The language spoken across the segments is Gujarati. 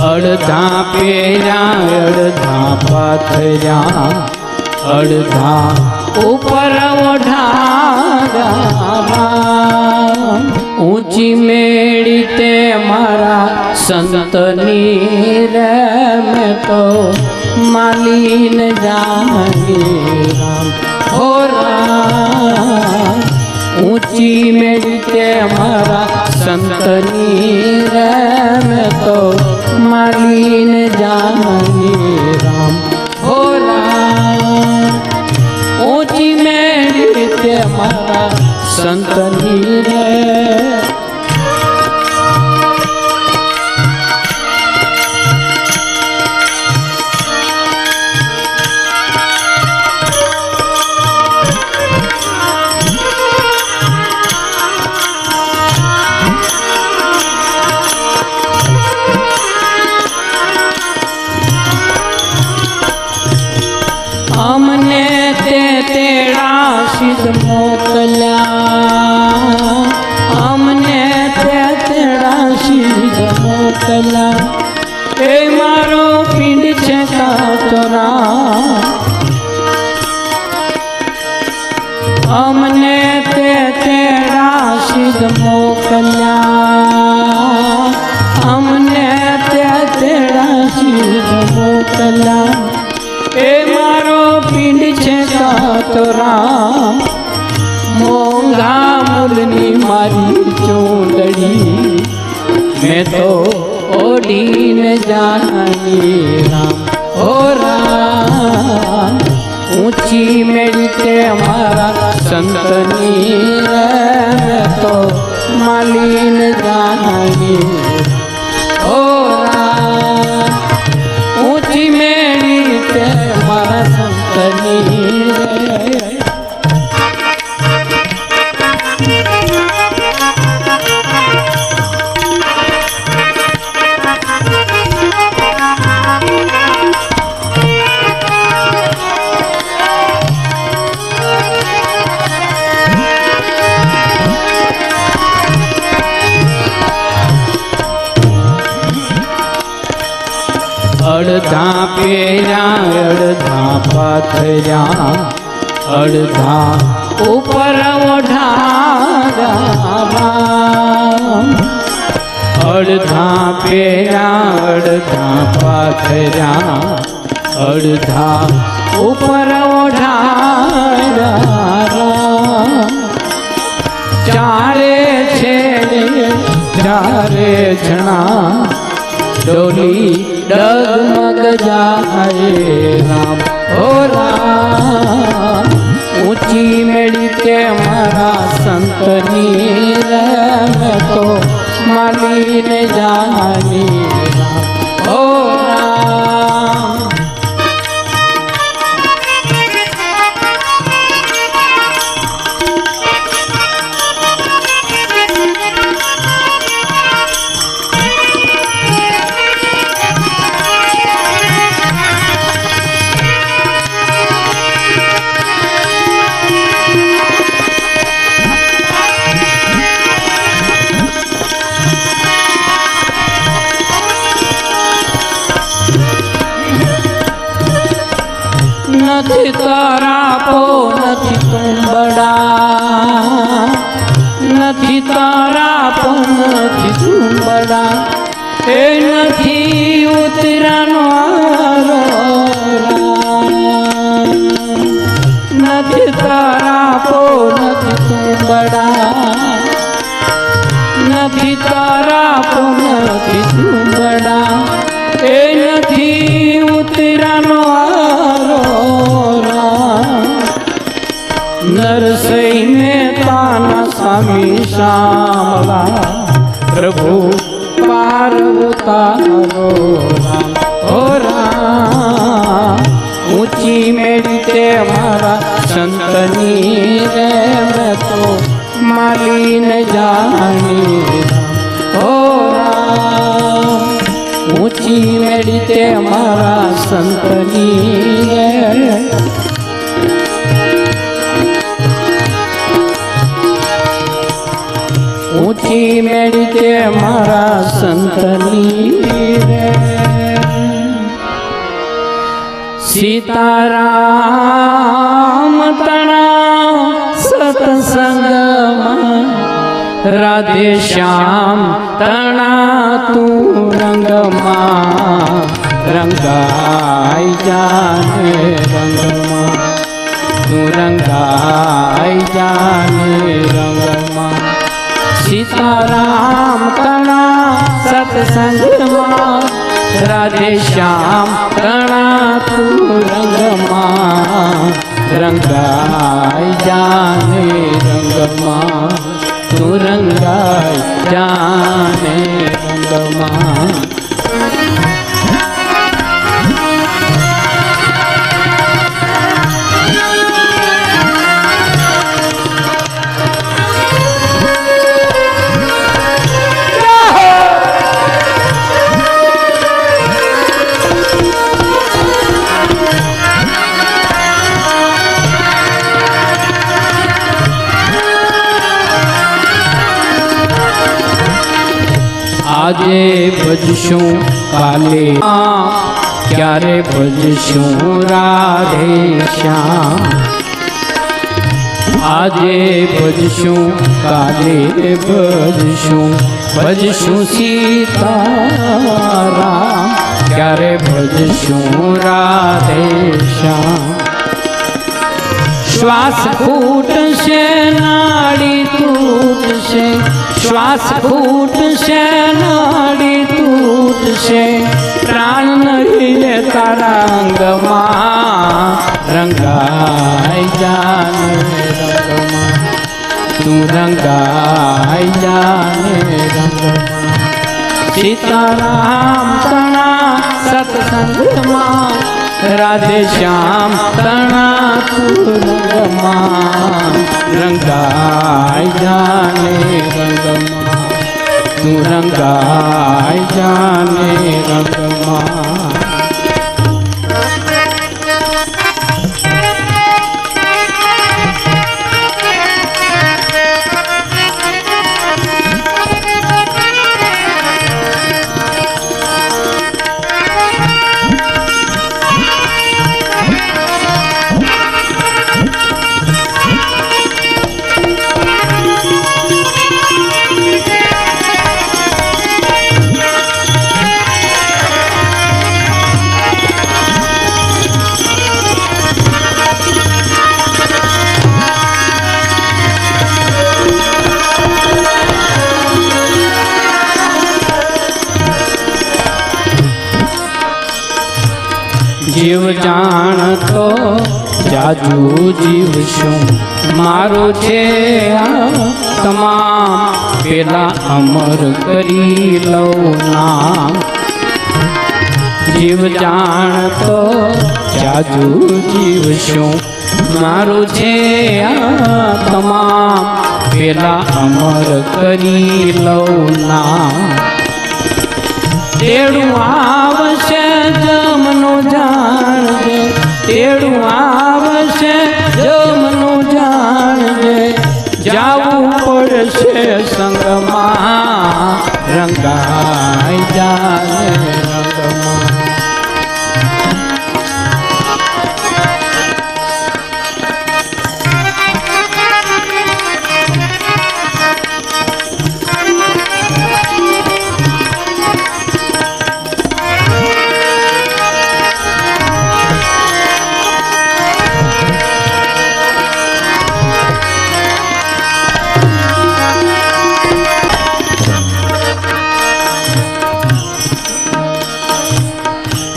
અડધા પેર્યા અડધા પાથર્યા અડધા ઉપર ઓઢારા ઊંચી મેળી તે મારા સંતની રે મેં તો માલીન જાની રામ હો રામ ઊંચી મેળી તે મારા સંતની રે મેં તો માલીન જાની રામ હો રામ ઊંચી મેળી તે મારા સંતની રે અમને તે તેડા સિદ્ધ મોકલ્યા અમને તે તેડા સિદ્ધ મોકલ્યા એ મારો પિંડ છે કાતરા અમને તે તેડા સિદ્ધ મોકલ્યા અમને તે તેડા સિદ્ધ મોકલ્યા એ મારો પિંડ છે કાતરા મોંઘા મૂલની મારી ચૂંદડી મેં તો ઓઢીને જાની રામ હો રામ ઊંચી મેળી તે મારા સંતની મેં તો માલીન જાની હો રામ ઊંચી મેળી તે મારા સંતની અડધા પેર્યા અડધા પાથર્યા અડધા ઉપર ઓઢારા અડધા પેર્યા અડધા પાથર્યા અડધા ઉપર ઓઢારા ચારે છેડે ચારે જણા ડોલી ડગમગ જાય રામ હો રામ ઊંચી મેળી તે મારા સંતની રે મેં તો માલીન જાની રામ હો રામ નથી તારાપો નથી તુંબડા નથી તારાપો નથી તુંબડા એ નથી ઉતરાનો નથી તારાપો નથી તુંબડા નથી તારાપો નથી તુંબડા એ નથી ઉતરાનો નરસઈ મહેતાના સ્વામી શામલા પ્રભુ પાર્વતારો રામ હો રામ ઊંચી મેળી તે મારા સંતની રે મેં તો માલીન જાની રામ હો રામ ઊંચી મેળી તે મારા સંતની રે ઊંચી મેળી તે મારા સંતની રે સીતારામ તણા સતસંગમાં રાધે શ્યામ તણા તું રંગમાં રંગાઈ જાને રંગમાં તું રંગાઈ જાને રંગમાં સીતારામ તણા સતસંગમાં રાધે શ્યામ તણા તું રંગમાં રંગાઈ જાને રંગમાં તું રંગાઈ જાને રંગમાં આજે ભજશું કાલે ક્યારે ભજશું રાધે શ્યામ આજે ભજશું કાલે ભજશું સીતારામ ક્યારે ભજશું રાધે શ્યામ શ્વાસ ફૂટશે નાડી તૂટશે શ્વાસ ફૂટશે નાડી તૂટશે પ્રાણ નહીં તારા અંગમાં રંગાઈ જાને રંગમાં તું રંગાઈ જાને રંગમાં સીતારામ તણા સત્સંગમાં રાધે શ્યામ તણા તું રંગમાં રંગાઈ જાને રંગમાં તું રંગાઈ જાને રંગમાં જીવ જાણતો જાજુ જીવ શું મારું છે આ તમામ પેલા અમર કરી લઉં નામ જીવ જાણતો જાજુ જીવ શું મારું છે આ તમામ પેલા અમર કરી લઉં નામ તેડું આવશે જમનું જાણજે તેડું આવશે જમનું જાણજે જાવું પડશે સંગમાં રંગાઈ જાને રંગમાં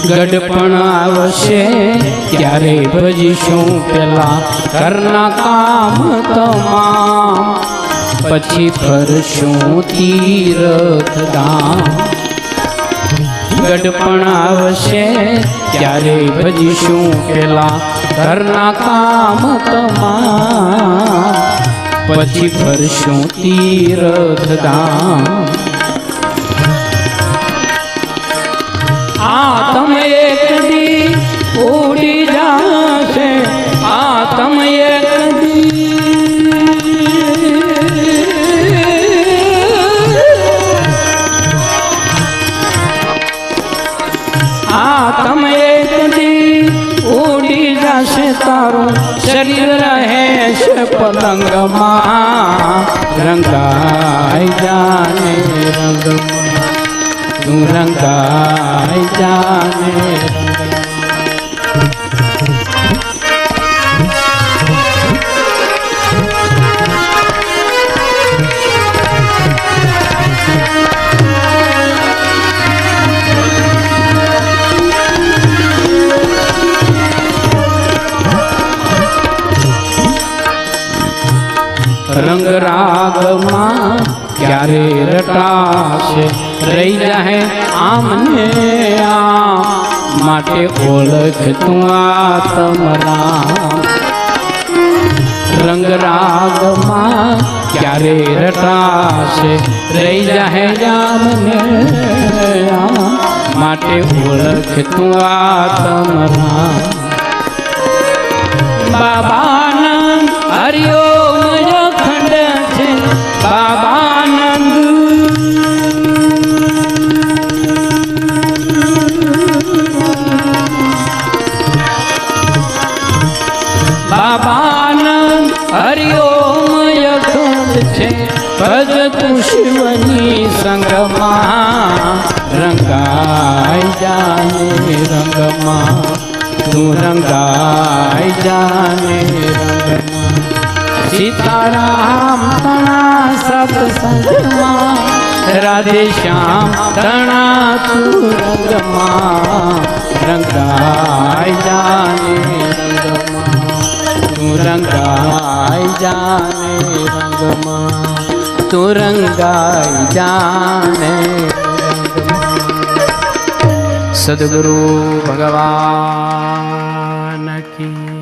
ગડપણ આવશે ત્યારે ભજીશું પેલા ઘરના કામ તમામ પછી ફરશું તીર્થ ધામ ગડપણ આવશે ત્યારે ભજીશું પેલા ઘરના કામ તમામ પછી ફરશું તીર્થ ધામ આતમ એક દી ઉડી જાશે આતમ એક દી આતમ એક દી જાશે તારું શરીર રહે છે પલંગમાં રંગાઈ જાને રંગમાં તું રંગાઈ જાને રંગ રાગમાં ક્યારે રટાશે રહી જાય આમને આમ માટે ઓળખ તું આત્મરામ રંગ રાગમાં ક્યારે રટાશે રહી જાય આમને આમ માટે ઓળખ તું આત્મરામ બાબાનંદ હરિયો બાબાનંદ બાબાનંદ હરિઓમય ખંડ છે ભજ તું શિવની સંગમાં રંગાઈ જાને રંગમાં તું રંગાઈ જાને રંગમાં સીતારામ તણા સત્સંગમાં રાધે શ્યામ તણા તું રંગમાં રંગાઈ જાને રંગમાં તું રંગાઈ જાને રંગમાં તું રંગાઈ જાને રંગમાં સદગુરુ ભગવાન કી